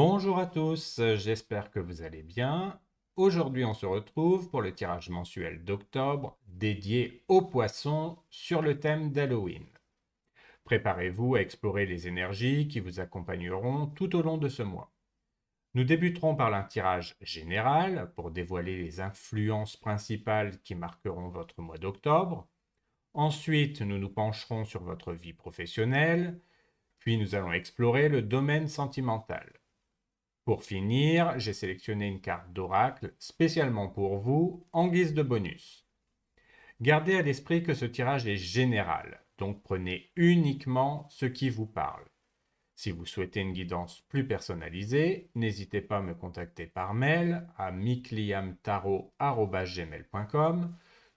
Bonjour à tous, j'espère que vous allez bien. Aujourd'hui, on se retrouve pour le tirage mensuel d'octobre dédié aux poissons sur le thème d'Halloween. Préparez-vous à explorer les énergies qui vous accompagneront tout au long de ce mois. Nous débuterons par un tirage général pour dévoiler les influences principales qui marqueront votre mois d'octobre. Ensuite, nous nous pencherons sur votre vie professionnelle, puis nous allons explorer le domaine sentimental. Pour finir, j'ai sélectionné une carte d'oracle spécialement pour vous en guise de bonus. Gardez à l'esprit que ce tirage est général, donc prenez uniquement ce qui vous parle. Si vous souhaitez une guidance plus personnalisée, n'hésitez pas à me contacter par mail à mikliamtarot@gmail.com.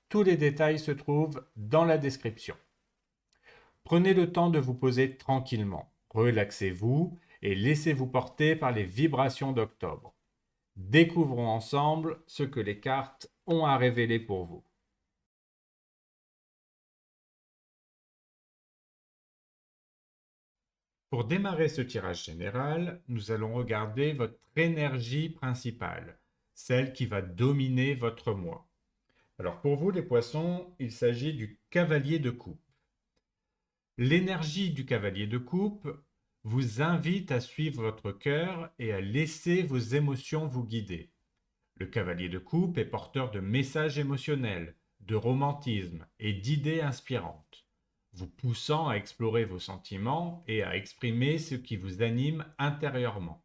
Tous les détails se trouvent dans la description. Prenez le temps de vous poser tranquillement, relaxez-vous et laissez-vous porter par les vibrations d'octobre. Découvrons ensemble ce que les cartes ont à révéler pour vous. Pour démarrer ce tirage général, nous allons regarder votre énergie principale, celle qui va dominer votre mois. Alors pour vous les poissons, il s'agit du cavalier de coupe. L'énergie du cavalier de coupe vous invite à suivre votre cœur et à laisser vos émotions vous guider. Le cavalier de coupe est porteur de messages émotionnels, de romantisme et d'idées inspirantes, vous poussant à explorer vos sentiments et à exprimer ce qui vous anime intérieurement.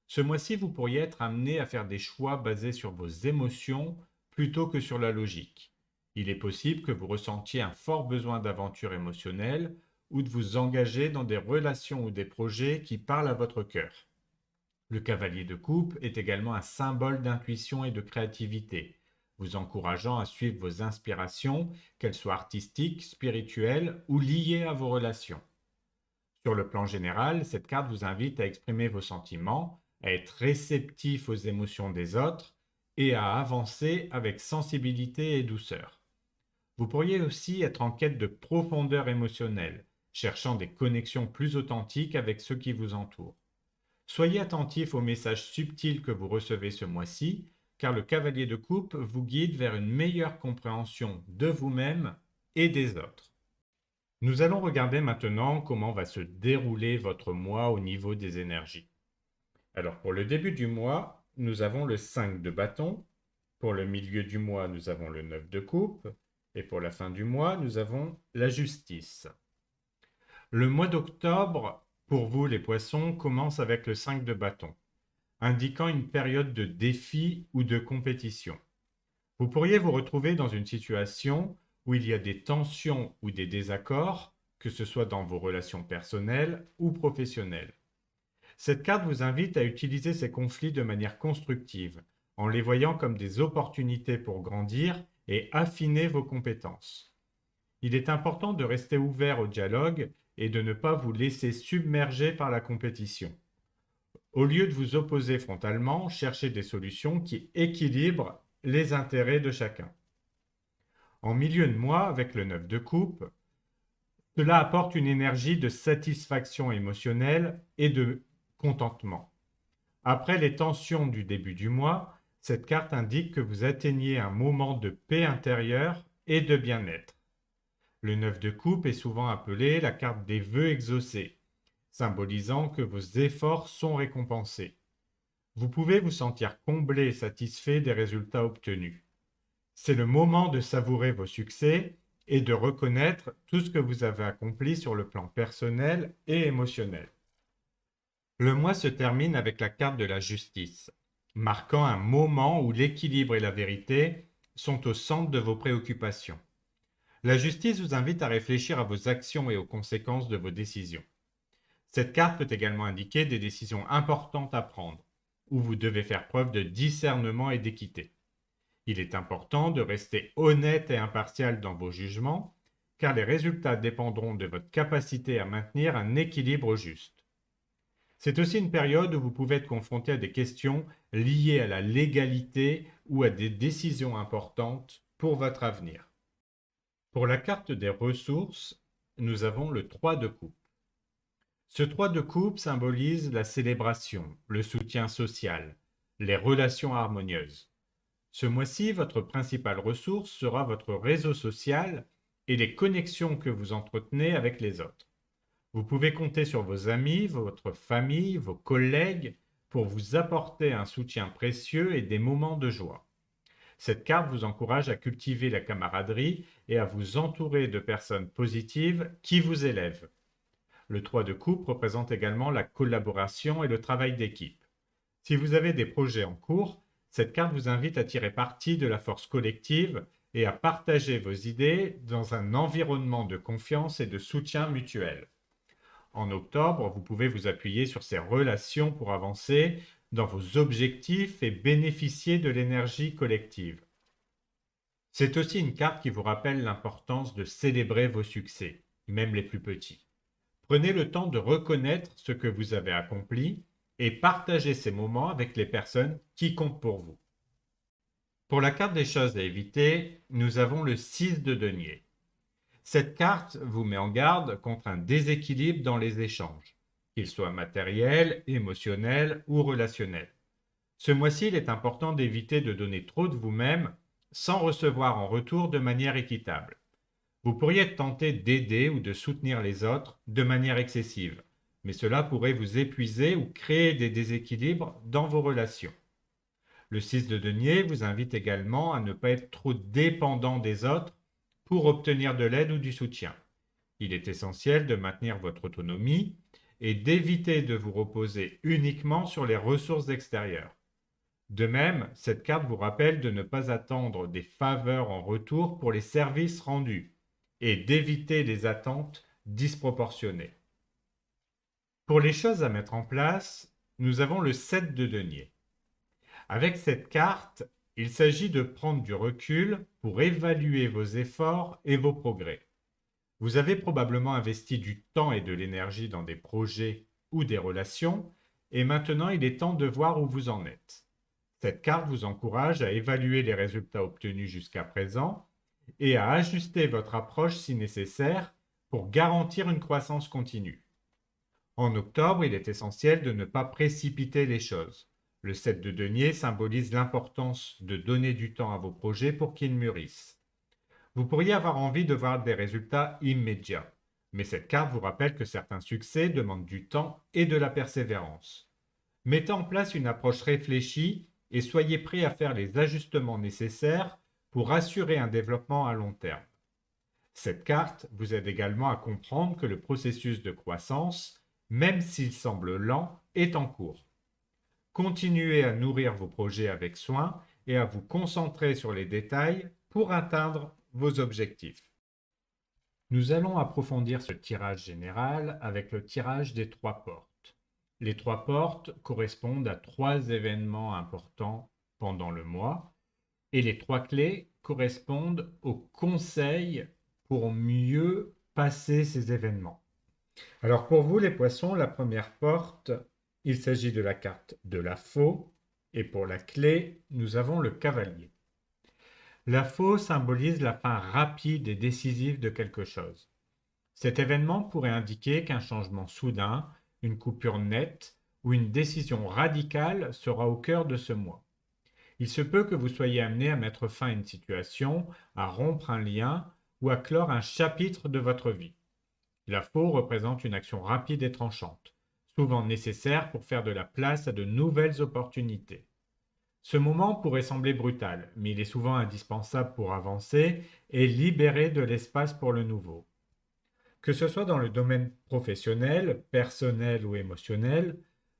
Ce mois-ci, vous pourriez être amené à faire des choix basés sur vos émotions plutôt que sur la logique. Il est possible que vous ressentiez un fort besoin d'aventure émotionnelle ou de vous engager dans des relations ou des projets qui parlent à votre cœur. Le cavalier de coupe est également un symbole d'intuition et de créativité, vous encourageant à suivre vos inspirations, qu'elles soient artistiques, spirituelles ou liées à vos relations. Sur le plan général, cette carte vous invite à exprimer vos sentiments, à être réceptif aux émotions des autres et à avancer avec sensibilité et douceur. Vous pourriez aussi être en quête de profondeur émotionnelle, cherchant des connexions plus authentiques avec ceux qui vous entourent. Soyez attentif aux messages subtils que vous recevez ce mois-ci, car le cavalier de coupe vous guide vers une meilleure compréhension de vous-même et des autres. Nous allons regarder maintenant comment va se dérouler votre mois au niveau des énergies. Alors pour le début du mois, nous avons le 5 de bâton, pour le milieu du mois, nous avons le 9 de coupe, et pour la fin du mois, nous avons la justice. Le mois d'octobre, pour vous les poissons, commence avec le 5 de bâton, indiquant une période de défi ou de compétition. Vous pourriez vous retrouver dans une situation où il y a des tensions ou des désaccords, que ce soit dans vos relations personnelles ou professionnelles. Cette carte vous invite à utiliser ces conflits de manière constructive, en les voyant comme des opportunités pour grandir et affiner vos compétences. Il est important de rester ouvert au dialogue et de ne pas vous laisser submerger par la compétition. Au lieu de vous opposer frontalement, cherchez des solutions qui équilibrent les intérêts de chacun. En milieu de mois, avec le 9 de coupe, cela apporte une énergie de satisfaction émotionnelle et de contentement. Après les tensions du début du mois, cette carte indique que vous atteignez un moment de paix intérieure et de bien-être. Le 9 de coupe est souvent appelé la carte des vœux exaucés, symbolisant que vos efforts sont récompensés. Vous pouvez vous sentir comblé et satisfait des résultats obtenus. C'est le moment de savourer vos succès et de reconnaître tout ce que vous avez accompli sur le plan personnel et émotionnel. Le mois se termine avec la carte de la justice, marquant un moment où l'équilibre et la vérité sont au centre de vos préoccupations. La justice vous invite à réfléchir à vos actions et aux conséquences de vos décisions. Cette carte peut également indiquer des décisions importantes à prendre, où vous devez faire preuve de discernement et d'équité. Il est important de rester honnête et impartial dans vos jugements, car les résultats dépendront de votre capacité à maintenir un équilibre juste. C'est aussi une période où vous pouvez être confronté à des questions liées à la légalité ou à des décisions importantes pour votre avenir. Pour la carte des ressources, nous avons le 3 de coupe. Ce 3 de coupe symbolise la célébration, le soutien social, les relations harmonieuses. Ce mois-ci, votre principale ressource sera votre réseau social et les connexions que vous entretenez avec les autres. Vous pouvez compter sur vos amis, votre famille, vos collègues pour vous apporter un soutien précieux et des moments de joie. Cette carte vous encourage à cultiver la camaraderie et à vous entourer de personnes positives qui vous élèvent. Le 3 de coupe représente également la collaboration et le travail d'équipe. Si vous avez des projets en cours, cette carte vous invite à tirer parti de la force collective et à partager vos idées dans un environnement de confiance et de soutien mutuel. En octobre, vous pouvez vous appuyer sur ces relations pour avancer dans vos objectifs et bénéficier de l'énergie collective. C'est aussi une carte qui vous rappelle l'importance de célébrer vos succès, même les plus petits. Prenez le temps de reconnaître ce que vous avez accompli et partagez ces moments avec les personnes qui comptent pour vous. Pour la carte des choses à éviter, nous avons le 6 de denier. Cette carte vous met en garde contre un déséquilibre dans les échanges, qu'ils soient matériels, émotionnels ou relationnels. Ce mois-ci, il est important d'éviter de donner trop de vous-même sans recevoir en retour de manière équitable. Vous pourriez être tenté d'aider ou de soutenir les autres de manière excessive, mais cela pourrait vous épuiser ou créer des déséquilibres dans vos relations. Le 6 de denier vous invite également à ne pas être trop dépendant des autres pour obtenir de l'aide ou du soutien. Il est essentiel de maintenir votre autonomie et d'éviter de vous reposer uniquement sur les ressources extérieures. De même, cette carte vous rappelle de ne pas attendre des faveurs en retour pour les services rendus et d'éviter les attentes disproportionnées. Pour les choses à mettre en place, nous avons le 7 de denier. Avec cette carte, il s'agit de prendre du recul pour évaluer vos efforts et vos progrès. Vous avez probablement investi du temps et de l'énergie dans des projets ou des relations, et maintenant il est temps de voir où vous en êtes. Cette carte vous encourage à évaluer les résultats obtenus jusqu'à présent et à ajuster votre approche si nécessaire pour garantir une croissance continue. En octobre, il est essentiel de ne pas précipiter les choses. Le 7 de denier symbolise l'importance de donner du temps à vos projets pour qu'ils mûrissent. Vous pourriez avoir envie de voir des résultats immédiats, mais cette carte vous rappelle que certains succès demandent du temps et de la persévérance. Mettez en place une approche réfléchie et soyez prêt à faire les ajustements nécessaires pour assurer un développement à long terme. Cette carte vous aide également à comprendre que le processus de croissance, même s'il semble lent, est en cours. Continuez à nourrir vos projets avec soin et à vous concentrer sur les détails pour atteindre vos objectifs. Nous allons approfondir ce tirage général avec le tirage des 3 portes. Les 3 portes correspondent à 3 événements importants pendant le mois et les 3 clés correspondent aux conseils pour mieux passer ces événements. Alors pour vous les poissons, la première porte, il s'agit de la carte de la faux et pour la clé, nous avons le cavalier. La faux symbolise la fin rapide et décisive de quelque chose. Cet événement pourrait indiquer qu'un changement soudain, une coupure nette ou une décision radicale sera au cœur de ce mois. Il se peut que vous soyez amené à mettre fin à une situation, à rompre un lien ou à clore un chapitre de votre vie. La faux représente une action rapide et tranchante, souvent nécessaire pour faire de la place à de nouvelles opportunités. Ce moment pourrait sembler brutal, mais il est souvent indispensable pour avancer et libérer de l'espace pour le nouveau. Que ce soit dans le domaine professionnel, personnel ou émotionnel,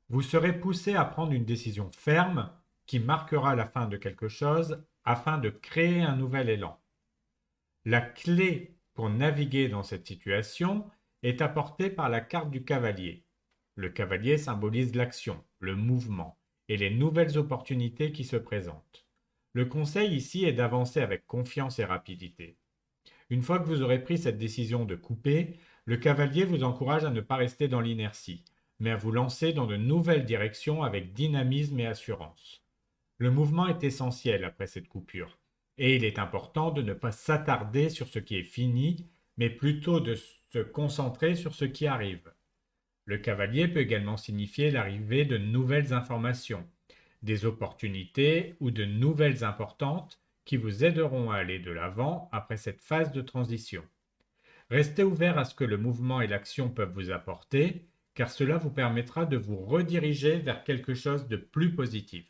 vous serez poussé à prendre une décision ferme qui marquera la fin de quelque chose afin de créer un nouvel élan. La clé pour naviguer dans cette situation est apportée par la carte du cavalier. Le cavalier symbolise l'action, le mouvement et les nouvelles opportunités qui se présentent. Le conseil ici est d'avancer avec confiance et rapidité. Une fois que vous aurez pris cette décision de couper, le cavalier vous encourage à ne pas rester dans l'inertie, mais à vous lancer dans de nouvelles directions avec dynamisme et assurance. Le mouvement est essentiel après cette coupure, et il est important de ne pas s'attarder sur ce qui est fini, mais plutôt de se concentrer sur ce qui arrive. Le cavalier peut également signifier l'arrivée de nouvelles informations, des opportunités ou de nouvelles importantes qui vous aideront à aller de l'avant après cette phase de transition. Restez ouvert à ce que le mouvement et l'action peuvent vous apporter, car cela vous permettra de vous rediriger vers quelque chose de plus positif.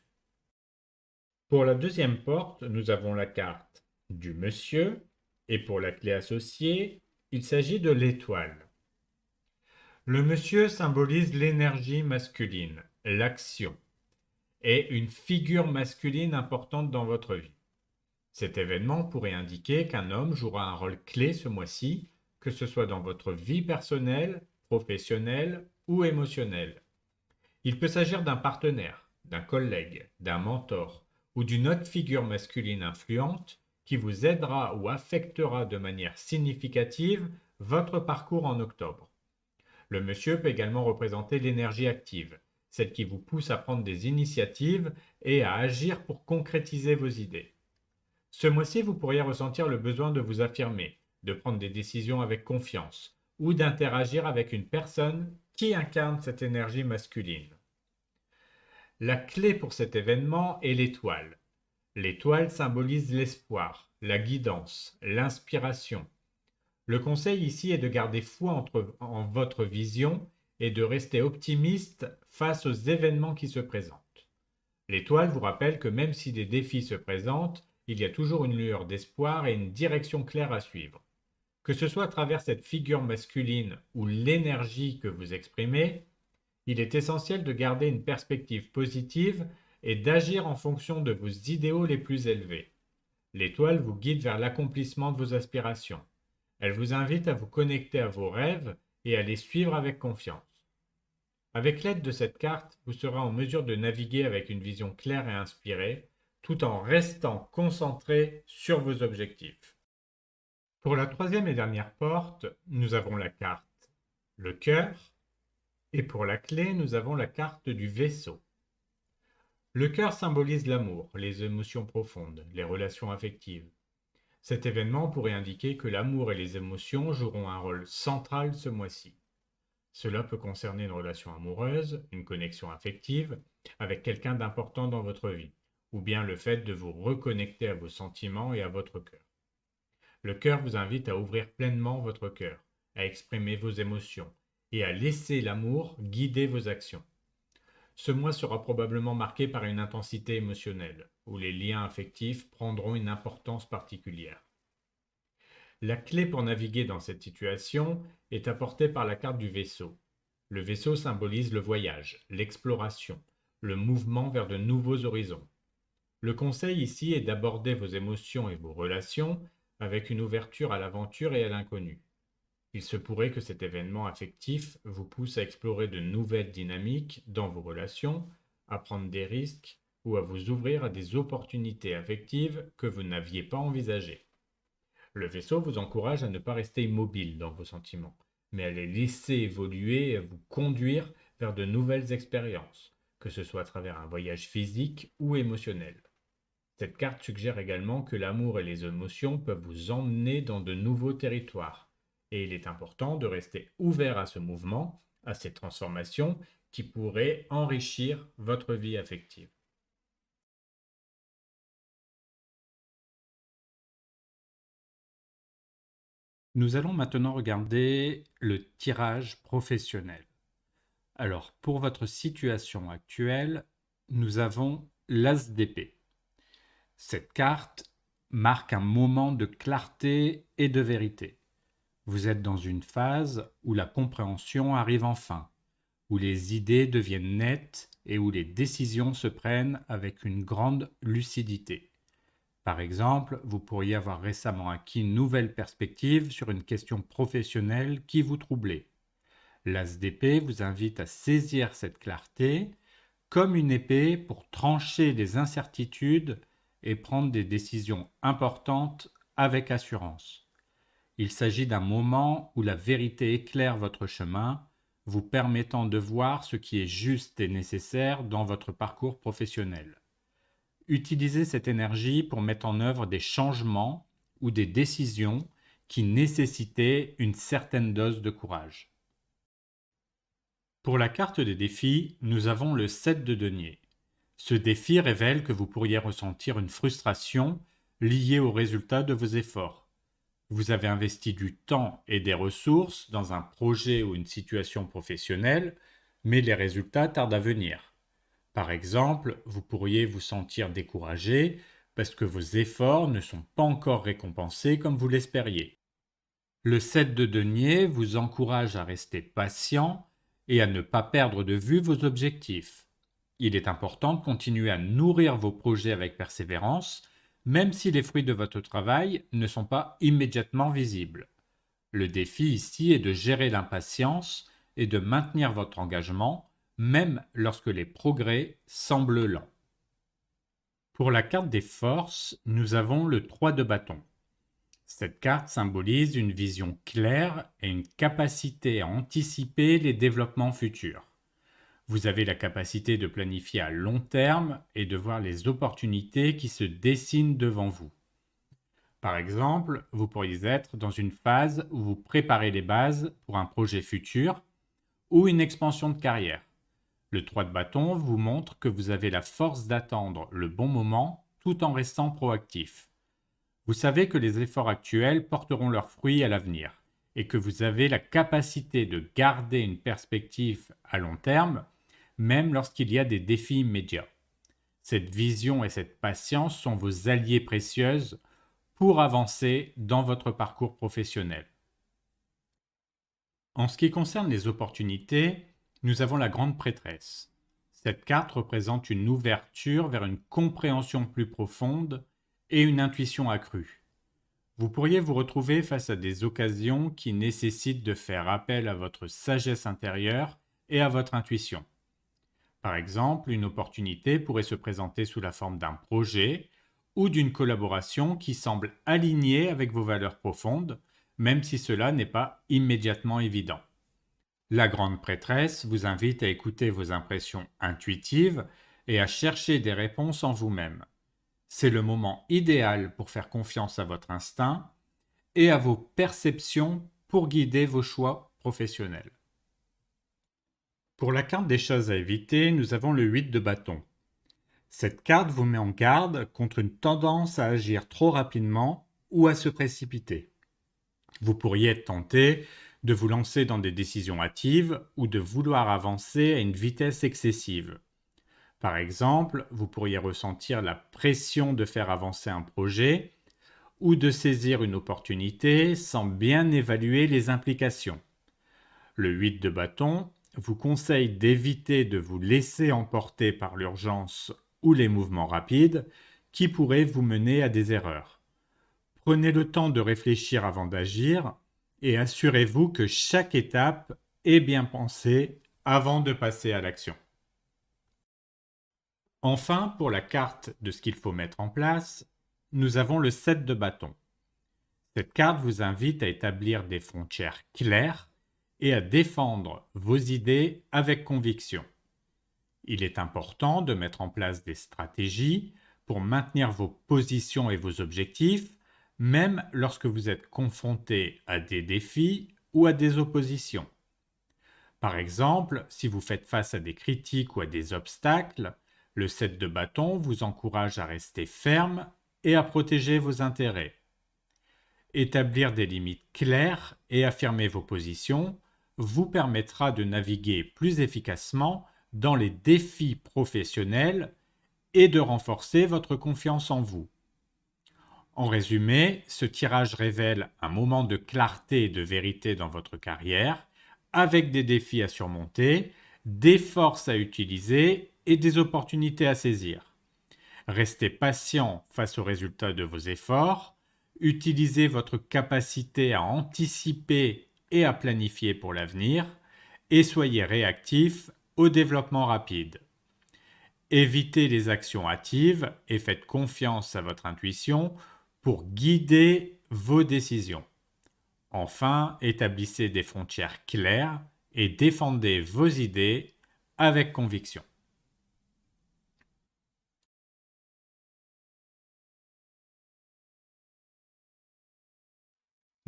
Pour la deuxième porte, nous avons la carte du monsieur, et pour la clé associée, il s'agit de l'étoile. Le monsieur symbolise l'énergie masculine, l'action, et une figure masculine importante dans votre vie. Cet événement pourrait indiquer qu'un homme jouera un rôle clé ce mois-ci, que ce soit dans votre vie personnelle, professionnelle ou émotionnelle. Il peut s'agir d'un partenaire, d'un collègue, d'un mentor ou d'une autre figure masculine influente qui vous aidera ou affectera de manière significative votre parcours en octobre. Le monsieur peut également représenter l'énergie active, celle qui vous pousse à prendre des initiatives et à agir pour concrétiser vos idées. Ce mois-ci, vous pourriez ressentir le besoin de vous affirmer, de prendre des décisions avec confiance ou d'interagir avec une personne qui incarne cette énergie masculine. La clé pour cet événement est l'étoile. L'étoile symbolise l'espoir, la guidance, l'inspiration. Le conseil ici est de garder foi en votre vision et de rester optimiste face aux événements qui se présentent. L'étoile vous rappelle que même si des défis se présentent, il y a toujours une lueur d'espoir et une direction claire à suivre. Que ce soit à travers cette figure masculine ou l'énergie que vous exprimez, il est essentiel de garder une perspective positive et d'agir en fonction de vos idéaux les plus élevés. L'étoile vous guide vers l'accomplissement de vos aspirations. Elle vous invite à vous connecter à vos rêves et à les suivre avec confiance. Avec l'aide de cette carte, vous serez en mesure de naviguer avec une vision claire et inspirée, tout en restant concentré sur vos objectifs. Pour la troisième et dernière porte, nous avons la carte le cœur, et pour la clé, nous avons la carte du vaisseau. Le cœur symbolise l'amour, les émotions profondes, les relations affectives. Cet événement pourrait indiquer que l'amour et les émotions joueront un rôle central ce mois-ci. Cela peut concerner une relation amoureuse, une connexion affective avec quelqu'un d'important dans votre vie, ou bien le fait de vous reconnecter à vos sentiments et à votre cœur. Le cœur vous invite à ouvrir pleinement votre cœur, à exprimer vos émotions et à laisser l'amour guider vos actions. Ce mois sera probablement marqué par une intensité émotionnelle, où les liens affectifs prendront une importance particulière. La clé pour naviguer dans cette situation est apportée par la carte du vaisseau. Le vaisseau symbolise le voyage, l'exploration, le mouvement vers de nouveaux horizons. Le conseil ici est d'aborder vos émotions et vos relations avec une ouverture à l'aventure et à l'inconnu. Il se pourrait que cet événement affectif vous pousse à explorer de nouvelles dynamiques dans vos relations, à prendre des risques ou à vous ouvrir à des opportunités affectives que vous n'aviez pas envisagées. Le vaisseau vous encourage à ne pas rester immobile dans vos sentiments, mais à les laisser évoluer et à vous conduire vers de nouvelles expériences, que ce soit à travers un voyage physique ou émotionnel. Cette carte suggère également que l'amour et les émotions peuvent vous emmener dans de nouveaux territoires, et il est important de rester ouvert à ce mouvement, à ces transformations qui pourraient enrichir votre vie affective. Nous allons maintenant regarder le tirage professionnel. Alors, pour votre situation actuelle, nous avons l'As d'épée. Cette carte marque un moment de clarté et de vérité. Vous êtes dans une phase où la compréhension arrive enfin, où les idées deviennent nettes et où les décisions se prennent avec une grande lucidité. Par exemple, vous pourriez avoir récemment acquis une nouvelle perspective sur une question professionnelle qui vous troublait. L'As d'épée vous invite à saisir cette clarté comme une épée pour trancher les incertitudes et prendre des décisions importantes avec assurance. Il s'agit d'un moment où la vérité éclaire votre chemin, vous permettant de voir ce qui est juste et nécessaire dans votre parcours professionnel. Utilisez cette énergie pour mettre en œuvre des changements ou des décisions qui nécessitaient une certaine dose de courage. Pour la carte des défis, nous avons le 7 de denier. Ce défi révèle que vous pourriez ressentir une frustration liée au résultat de vos efforts. Vous avez investi du temps et des ressources dans un projet ou une situation professionnelle, mais les résultats tardent à venir. Par exemple, vous pourriez vous sentir découragé parce que vos efforts ne sont pas encore récompensés comme vous l'espériez. Le 7 de denier vous encourage à rester patient et à ne pas perdre de vue vos objectifs. Il est important de continuer à nourrir vos projets avec persévérance, même si les fruits de votre travail ne sont pas immédiatement visibles. Le défi ici est de gérer l'impatience et de maintenir votre engagement, même lorsque les progrès semblent lents. Pour la carte des forces, nous avons le 3 de bâton. Cette carte symbolise une vision claire et une capacité à anticiper les développements futurs. Vous avez la capacité de planifier à long terme et de voir les opportunités qui se dessinent devant vous. Par exemple, vous pourriez être dans une phase où vous préparez les bases pour un projet futur ou une expansion de carrière. Le 3 de bâton vous montre que vous avez la force d'attendre le bon moment tout en restant proactif. Vous savez que les efforts actuels porteront leurs fruits à l'avenir et que vous avez la capacité de garder une perspective à long terme, même lorsqu'il y a des défis immédiats. Cette vision et cette patience sont vos alliés précieuses pour avancer dans votre parcours professionnel. En ce qui concerne les opportunités, nous avons la grande prêtresse. Cette carte représente une ouverture vers une compréhension plus profonde et une intuition accrue. Vous pourriez vous retrouver face à des occasions qui nécessitent de faire appel à votre sagesse intérieure et à votre intuition. Par exemple, une opportunité pourrait se présenter sous la forme d'un projet ou d'une collaboration qui semble alignée avec vos valeurs profondes, même si cela n'est pas immédiatement évident. La grande prêtresse vous invite à écouter vos impressions intuitives et à chercher des réponses en vous-même. C'est le moment idéal pour faire confiance à votre instinct et à vos perceptions pour guider vos choix professionnels. Pour la carte des choses à éviter, nous avons le 8 de bâton. Cette carte vous met en garde contre une tendance à agir trop rapidement ou à se précipiter. Vous pourriez être tenté de vous lancer dans des décisions hâtives ou de vouloir avancer à une vitesse excessive. Par exemple, vous pourriez ressentir la pression de faire avancer un projet ou de saisir une opportunité sans bien évaluer les implications. Le 8 de bâton vous conseille d'éviter de vous laisser emporter par l'urgence ou les mouvements rapides qui pourraient vous mener à des erreurs. Prenez le temps de réfléchir avant d'agir et assurez-vous que chaque étape est bien pensée avant de passer à l'action. Enfin, pour la carte de ce qu'il faut mettre en place, nous avons le 7 de bâton. Cette carte vous invite à établir des frontières claires et à défendre vos idées avec conviction. Il est important de mettre en place des stratégies pour maintenir vos positions et vos objectifs, même lorsque vous êtes confronté à des défis ou à des oppositions. Par exemple, si vous faites face à des critiques ou à des obstacles, le 7 de bâton vous encourage à rester ferme et à protéger vos intérêts. Établir des limites claires et affirmer vos positions vous permettra de naviguer plus efficacement dans les défis professionnels et de renforcer votre confiance en vous. En résumé, ce tirage révèle un moment de clarté et de vérité dans votre carrière, avec des défis à surmonter, des forces à utiliser et des opportunités à saisir. Restez patient face aux résultats de vos efforts, utilisez votre capacité à anticiper et à planifier pour l'avenir, et soyez réactif au développement rapide. Évitez les actions hâtives et faites confiance à votre intuition pour guider vos décisions. Enfin, établissez des frontières claires et défendez vos idées avec conviction.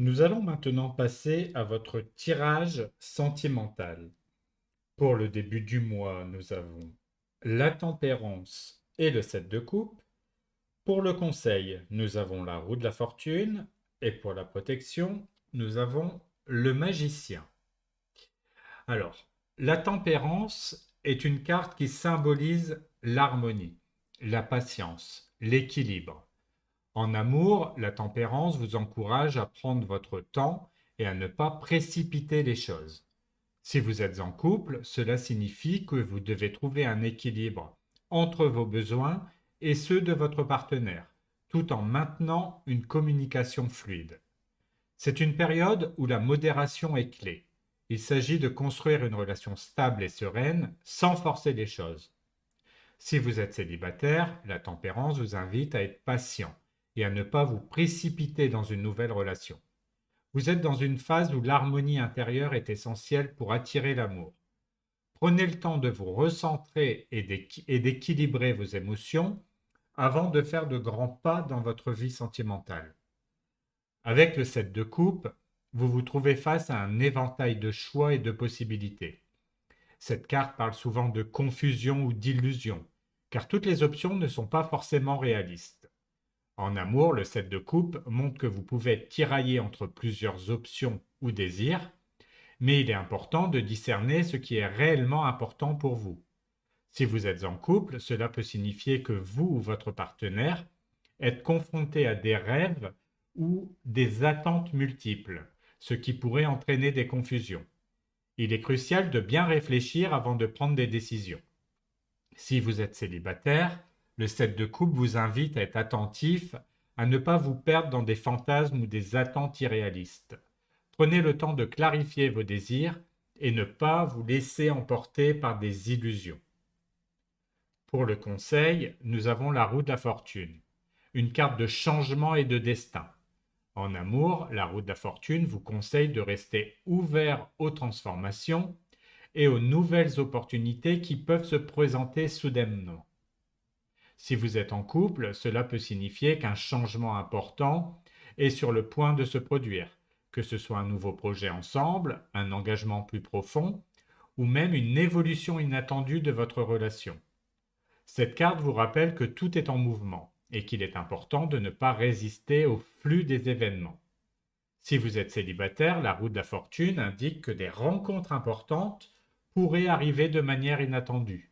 Nous allons maintenant passer à votre tirage sentimental. Pour le début du mois, nous avons la tempérance et le 7 de coupe. Pour le conseil, nous avons la roue de la fortune. Et pour la protection, nous avons le magicien. Alors, la tempérance est une carte qui symbolise l'harmonie, la patience, l'équilibre. En amour, la tempérance vous encourage à prendre votre temps et à ne pas précipiter les choses. Si vous êtes en couple, cela signifie que vous devez trouver un équilibre entre vos besoins et ceux de votre partenaire, tout en maintenant une communication fluide. C'est une période où la modération est clé. Il s'agit de construire une relation stable et sereine sans forcer les choses. Si vous êtes célibataire, la tempérance vous invite à être patient et à ne pas vous précipiter dans une nouvelle relation. Vous êtes dans une phase où l'harmonie intérieure est essentielle pour attirer l'amour. Prenez le temps de vous recentrer et d'équilibrer vos émotions avant de faire de grands pas dans votre vie sentimentale. Avec le 7 de coupe, vous vous trouvez face à un éventail de choix et de possibilités. Cette carte parle souvent de confusion ou d'illusion, car toutes les options ne sont pas forcément réalistes. En amour, le 7 de coupe montre que vous pouvez être tiraillé entre plusieurs options ou désirs, mais il est important de discerner ce qui est réellement important pour vous. Si vous êtes en couple, cela peut signifier que vous ou votre partenaire êtes confronté à des rêves ou des attentes multiples, ce qui pourrait entraîner des confusions. Il est crucial de bien réfléchir avant de prendre des décisions. Si vous êtes célibataire, le 7 de coupe vous invite à être attentif, à ne pas vous perdre dans des fantasmes ou des attentes irréalistes. Prenez le temps de clarifier vos désirs et ne pas vous laisser emporter par des illusions. Pour le conseil, nous avons la roue de la fortune, une carte de changement et de destin. En amour, la roue de la fortune vous conseille de rester ouvert aux transformations et aux nouvelles opportunités qui peuvent se présenter soudainement. Si vous êtes en couple, cela peut signifier qu'un changement important est sur le point de se produire, que ce soit un nouveau projet ensemble, un engagement plus profond, ou même une évolution inattendue de votre relation. Cette carte vous rappelle que tout est en mouvement et qu'il est important de ne pas résister au flux des événements. Si vous êtes célibataire, la roue de la fortune indique que des rencontres importantes pourraient arriver de manière inattendue.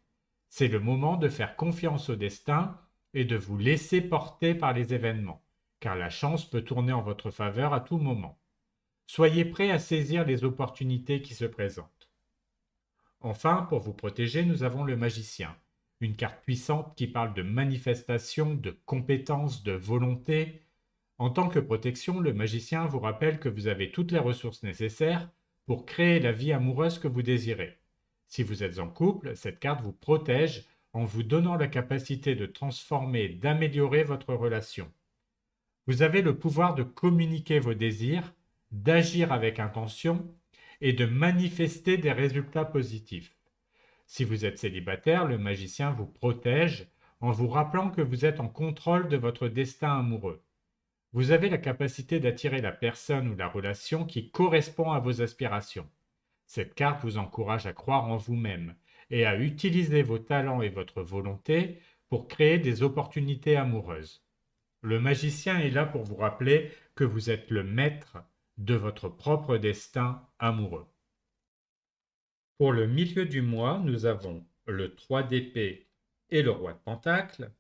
C'est le moment de faire confiance au destin et de vous laisser porter par les événements, car la chance peut tourner en votre faveur à tout moment. Soyez prêt à saisir les opportunités qui se présentent. Enfin, pour vous protéger, nous avons le magicien, une carte puissante qui parle de manifestation, de compétence, de volonté. En tant que protection, le magicien vous rappelle que vous avez toutes les ressources nécessaires pour créer la vie amoureuse que vous désirez. Si vous êtes en couple, cette carte vous protège en vous donnant la capacité de transformer et d'améliorer votre relation. Vous avez le pouvoir de communiquer vos désirs, d'agir avec intention et de manifester des résultats positifs. Si vous êtes célibataire, le magicien vous protège en vous rappelant que vous êtes en contrôle de votre destin amoureux. Vous avez la capacité d'attirer la personne ou la relation qui correspond à vos aspirations. Cette carte vous encourage à croire en vous-même et à utiliser vos talents et votre volonté pour créer des opportunités amoureuses. Le magicien est là pour vous rappeler que vous êtes le maître de votre propre destin amoureux. Pour le milieu du mois, nous avons le 3 d'épée et le roi de pentacle.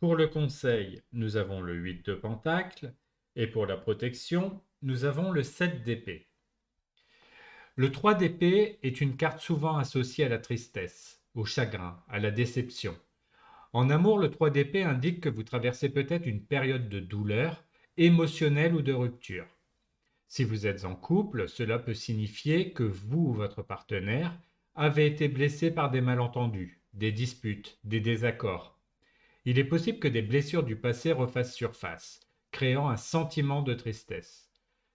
Pour le conseil, nous avons le 8 de pentacle. Et pour la protection, nous avons le 7 d'épée. Le 3 d'épée est une carte souvent associée à la tristesse, au chagrin, à la déception. En amour, le 3 d'épée indique que vous traversez peut-être une période de douleur, émotionnelle ou de rupture. Si vous êtes en couple, cela peut signifier que vous ou votre partenaire avez été blessé par des malentendus, des disputes, des désaccords. Il est possible que des blessures du passé refassent surface, créant un sentiment de tristesse.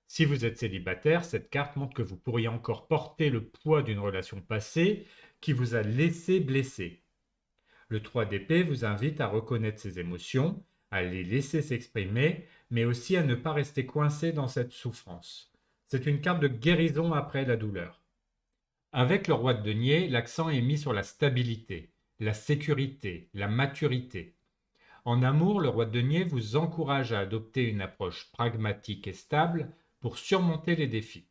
Si vous êtes célibataire, cette carte montre que vous pourriez encore porter le poids d'une relation passée qui vous a laissé blessé. Le 3 d'épée vous invite à reconnaître ses émotions, à les laisser s'exprimer, mais aussi à ne pas rester coincé dans cette souffrance. C'est une carte de guérison après la douleur. Avec le roi de denier, l'accent est mis sur la stabilité, la sécurité, la maturité. En amour, le roi de denier vous encourage à adopter une approche pragmatique et stable pour surmonter les défis.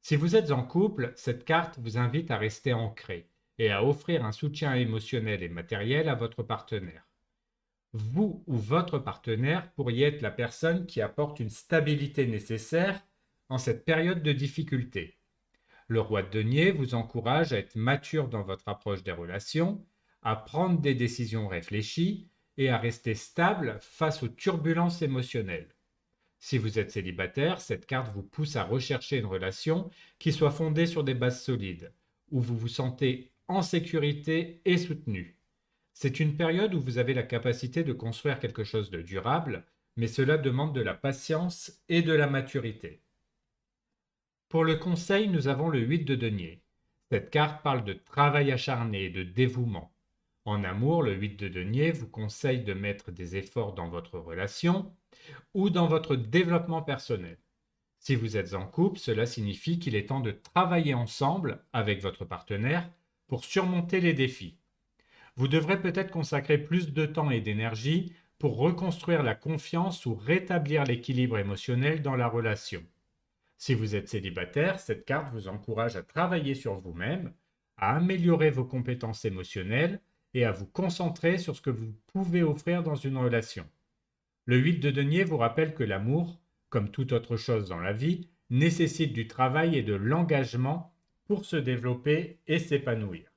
Si vous êtes en couple, cette carte vous invite à rester ancré et à offrir un soutien émotionnel et matériel à votre partenaire. Vous ou votre partenaire pourriez être la personne qui apporte une stabilité nécessaire en cette période de difficulté. Le roi de denier vous encourage à être mature dans votre approche des relations, à prendre des décisions réfléchies et à rester stable face aux turbulences émotionnelles. Si vous êtes célibataire, cette carte vous pousse à rechercher une relation qui soit fondée sur des bases solides, où vous vous sentez en sécurité et soutenu. C'est une période où vous avez la capacité de construire quelque chose de durable, mais cela demande de la patience et de la maturité. Pour le conseil, nous avons le 8 de denier. Cette carte parle de travail acharné et de dévouement. En amour, le 8 de denier vous conseille de mettre des efforts dans votre relation ou dans votre développement personnel. Si vous êtes en couple, cela signifie qu'il est temps de travailler ensemble avec votre partenaire pour surmonter les défis. Vous devrez peut-être consacrer plus de temps et d'énergie pour reconstruire la confiance ou rétablir l'équilibre émotionnel dans la relation. Si vous êtes célibataire, cette carte vous encourage à travailler sur vous-même, à améliorer vos compétences émotionnelles et à vous concentrer sur ce que vous pouvez offrir dans une relation. Le 8 de denier vous rappelle que l'amour, comme toute autre chose dans la vie, nécessite du travail et de l'engagement pour se développer et s'épanouir.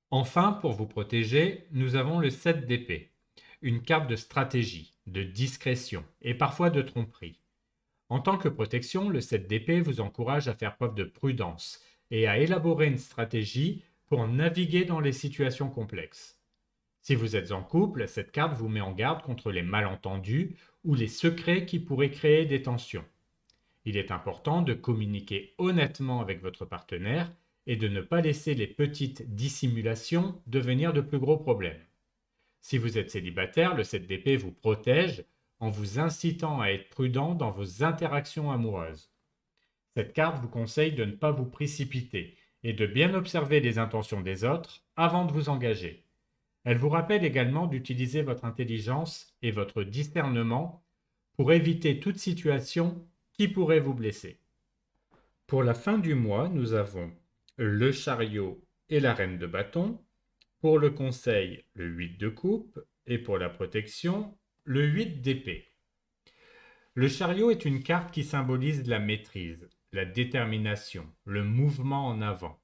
Enfin, pour vous protéger, nous avons le 7 d'épée, une carte de stratégie, de discrétion et parfois de tromperie. En tant que protection, le 7 d'épée vous encourage à faire preuve de prudence et à élaborer une stratégie pour naviguer dans les situations complexes. Si vous êtes en couple, cette carte vous met en garde contre les malentendus ou les secrets qui pourraient créer des tensions. Il est important de communiquer honnêtement avec votre partenaire et de ne pas laisser les petites dissimulations devenir de plus gros problèmes. Si vous êtes célibataire, le 7 d'épée vous protège en vous incitant à être prudent dans vos interactions amoureuses. Cette carte vous conseille de ne pas vous précipiter et de bien observer les intentions des autres avant de vous engager. Elle vous rappelle également d'utiliser votre intelligence et votre discernement pour éviter toute situation qui pourrait vous blesser. Pour la fin du mois, nous avons le chariot et la reine de bâton. Pour le conseil, le 8 de coupe. Et pour la protection, le 8 d'épée. Le chariot est une carte qui symbolise la maîtrise, la détermination, le mouvement en avant.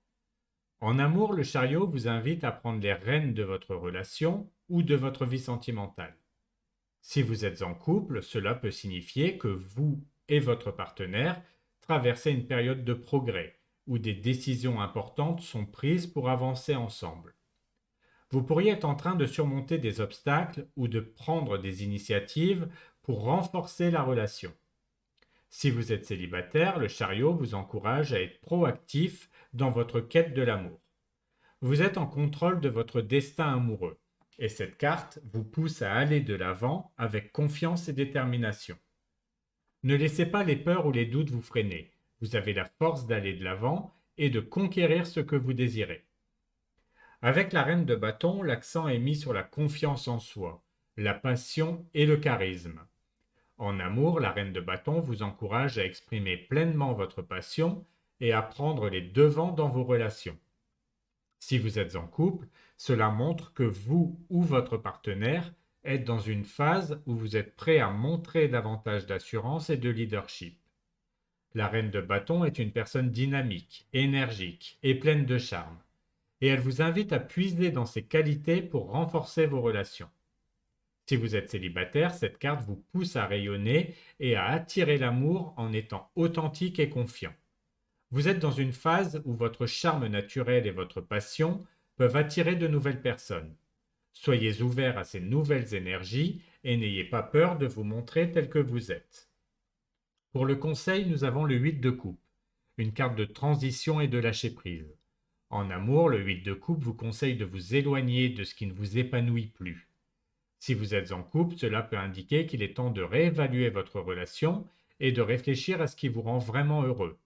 En amour, le chariot vous invite à prendre les rênes de votre relation ou de votre vie sentimentale. Si vous êtes en couple, cela peut signifier que vous et votre partenaire traversez une période de progrès, où des décisions importantes sont prises pour avancer ensemble. Vous pourriez être en train de surmonter des obstacles ou de prendre des initiatives pour renforcer la relation. Si vous êtes célibataire, le chariot vous encourage à être proactif dans votre quête de l'amour. Vous êtes en contrôle de votre destin amoureux, et cette carte vous pousse à aller de l'avant avec confiance et détermination. Ne laissez pas les peurs ou les doutes vous freiner. Vous avez la force d'aller de l'avant et de conquérir ce que vous désirez. Avec la reine de bâton, l'accent est mis sur la confiance en soi, la passion et le charisme. En amour, la reine de bâton vous encourage à exprimer pleinement votre passion et à prendre les devants dans vos relations. Si vous êtes en couple, cela montre que vous ou votre partenaire êtes dans une phase où vous êtes prêt à montrer davantage d'assurance et de leadership. La reine de bâton est une personne dynamique, énergique et pleine de charme, et elle vous invite à puiser dans ses qualités pour renforcer vos relations. Si vous êtes célibataire, cette carte vous pousse à rayonner et à attirer l'amour en étant authentique et confiant. Vous êtes dans une phase où votre charme naturel et votre passion peuvent attirer de nouvelles personnes. Soyez ouvert à ces nouvelles énergies et n'ayez pas peur de vous montrer tel que vous êtes. Pour le conseil, nous avons le 8 de coupe, une carte de transition et de lâcher prise. En amour, le 8 de coupe vous conseille de vous éloigner de ce qui ne vous épanouit plus. Si vous êtes en couple, cela peut indiquer qu'il est temps de réévaluer votre relation et de réfléchir à ce qui vous rend vraiment heureux.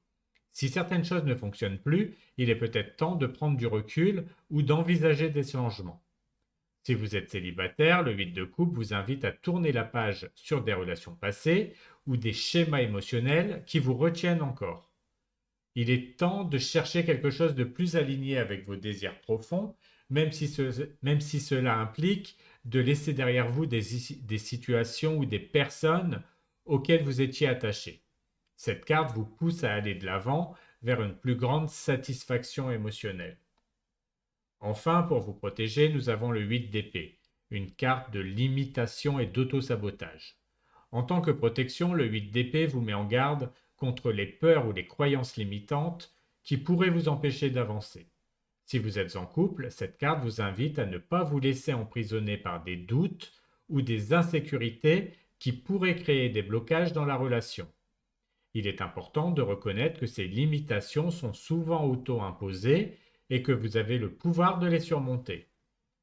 Si certaines choses ne fonctionnent plus, il est peut-être temps de prendre du recul ou d'envisager des changements. Si vous êtes célibataire, le 8 de coupe vous invite à tourner la page sur des relations passées ou des schémas émotionnels qui vous retiennent encore. Il est temps de chercher quelque chose de plus aligné avec vos désirs profonds, même si cela implique de laisser derrière vous des situations ou des personnes auxquelles vous étiez attaché. Cette carte vous pousse à aller de l'avant vers une plus grande satisfaction émotionnelle. Enfin, pour vous protéger, nous avons le 8 d'épée, une carte de limitation et d'auto-sabotage. En tant que protection, le 8 d'épée vous met en garde contre les peurs ou les croyances limitantes qui pourraient vous empêcher d'avancer. Si vous êtes en couple, cette carte vous invite à ne pas vous laisser emprisonner par des doutes ou des insécurités qui pourraient créer des blocages dans la relation. Il est important de reconnaître que ces limitations sont souvent auto-imposées et que vous avez le pouvoir de les surmonter.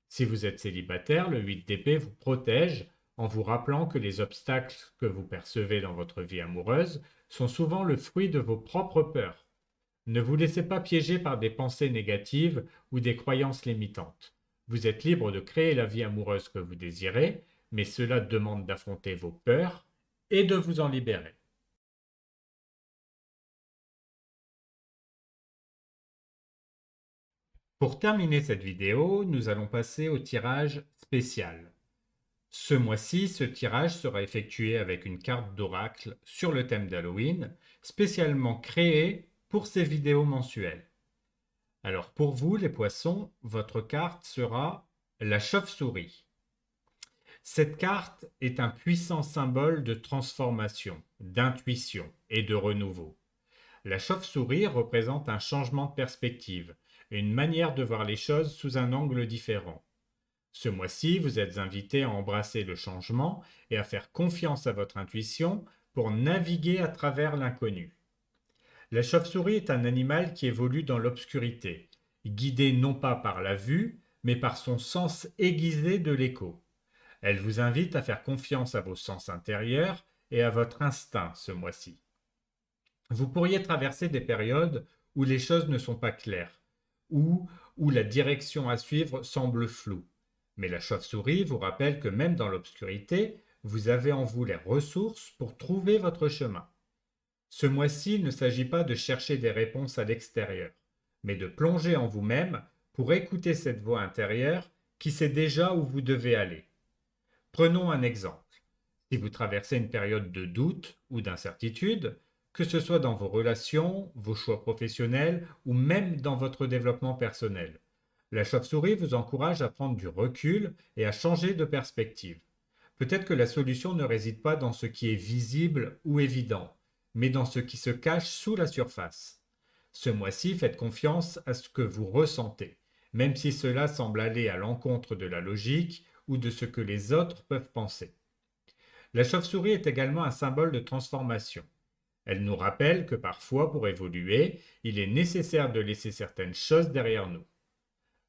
Si vous êtes célibataire, le 8 d'épée vous protège en vous rappelant que les obstacles que vous percevez dans votre vie amoureuse sont souvent le fruit de vos propres peurs. Ne vous laissez pas piéger par des pensées négatives ou des croyances limitantes. Vous êtes libre de créer la vie amoureuse que vous désirez, mais cela demande d'affronter vos peurs et de vous en libérer. Pour terminer cette vidéo, nous allons passer au tirage spécial. Ce mois-ci, ce tirage sera effectué avec une carte d'oracle sur le thème d'Halloween, spécialement créée pour ces vidéos mensuelles. Alors pour vous, les poissons, votre carte sera la chauve-souris. Cette carte est un puissant symbole de transformation, d'intuition et de renouveau. La chauve-souris représente un changement de perspective, une manière de voir les choses sous un angle différent. Ce mois-ci, vous êtes invité à embrasser le changement et à faire confiance à votre intuition pour naviguer à travers l'inconnu. La chauve-souris est un animal qui évolue dans l'obscurité, guidé non pas par la vue, mais par son sens aiguisé de l'écho. Elle vous invite à faire confiance à vos sens intérieurs et à votre instinct ce mois-ci. Vous pourriez traverser des périodes où les choses ne sont pas claires, ou où la direction à suivre semble floue. Mais la chauve-souris vous rappelle que même dans l'obscurité, vous avez en vous les ressources pour trouver votre chemin. Ce mois-ci, il ne s'agit pas de chercher des réponses à l'extérieur, mais de plonger en vous-même pour écouter cette voix intérieure qui sait déjà où vous devez aller. Prenons un exemple. Si vous traversez une période de doute ou d'incertitude, que ce soit dans vos relations, vos choix professionnels ou même dans votre développement personnel, la chauve-souris vous encourage à prendre du recul et à changer de perspective. Peut-être que la solution ne réside pas dans ce qui est visible ou évident, mais dans ce qui se cache sous la surface. Ce mois-ci, faites confiance à ce que vous ressentez, même si cela semble aller à l'encontre de la logique ou de ce que les autres peuvent penser. La chauve-souris est également un symbole de transformation. Elle nous rappelle que parfois, pour évoluer, il est nécessaire de laisser certaines choses derrière nous.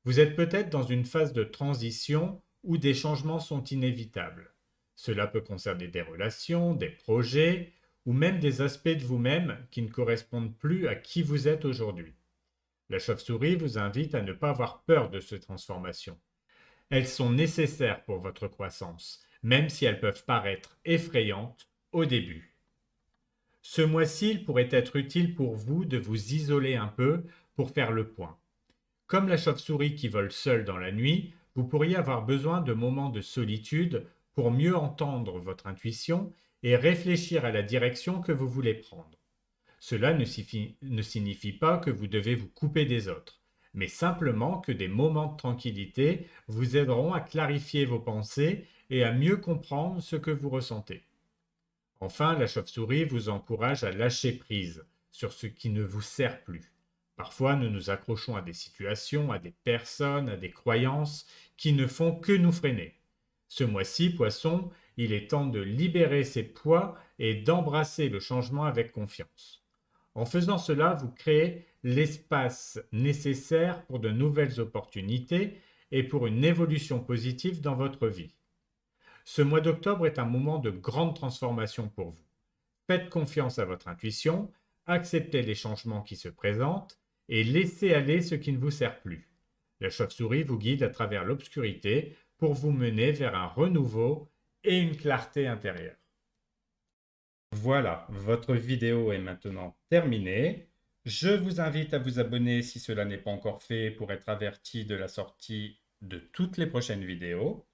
Vous êtes peut-être dans une phase de transition où des changements sont inévitables. Cela peut concerner des relations, des projets ou même des aspects de vous-même qui ne correspondent plus à qui vous êtes aujourd'hui. La chauve-souris vous invite à ne pas avoir peur de ces transformations. Elles sont nécessaires pour votre croissance, même si elles peuvent paraître effrayantes au début. Ce mois-ci, il pourrait être utile pour vous de vous isoler un peu pour faire le point. Comme la chauve-souris qui vole seule dans la nuit, vous pourriez avoir besoin de moments de solitude pour mieux entendre votre intuition et réfléchir à la direction que vous voulez prendre. Cela ne signifie pas que vous devez vous couper des autres, mais simplement que des moments de tranquillité vous aideront à clarifier vos pensées et à mieux comprendre ce que vous ressentez. Enfin, la chauve-souris vous encourage à lâcher prise sur ce qui ne vous sert plus. Parfois, nous nous accrochons à des situations, à des personnes, à des croyances qui ne font que nous freiner. Ce mois-ci, poisson, il est temps de libérer ces poids et d'embrasser le changement avec confiance. En faisant cela, vous créez l'espace nécessaire pour de nouvelles opportunités et pour une évolution positive dans votre vie. Ce mois d'octobre est un moment de grande transformation pour vous. Faites confiance à votre intuition, acceptez les changements qui se présentent et laissez aller ce qui ne vous sert plus. La chauve-souris vous guide à travers l'obscurité pour vous mener vers un renouveau et une clarté intérieure. Voilà, votre vidéo est maintenant terminée. Je vous invite à vous abonner si cela n'est pas encore fait pour être averti de la sortie de toutes les prochaines vidéos.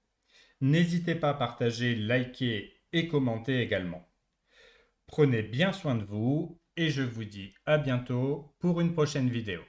N'hésitez pas à partager, liker et commenter également. Prenez bien soin de vous et je vous dis à bientôt pour une prochaine vidéo.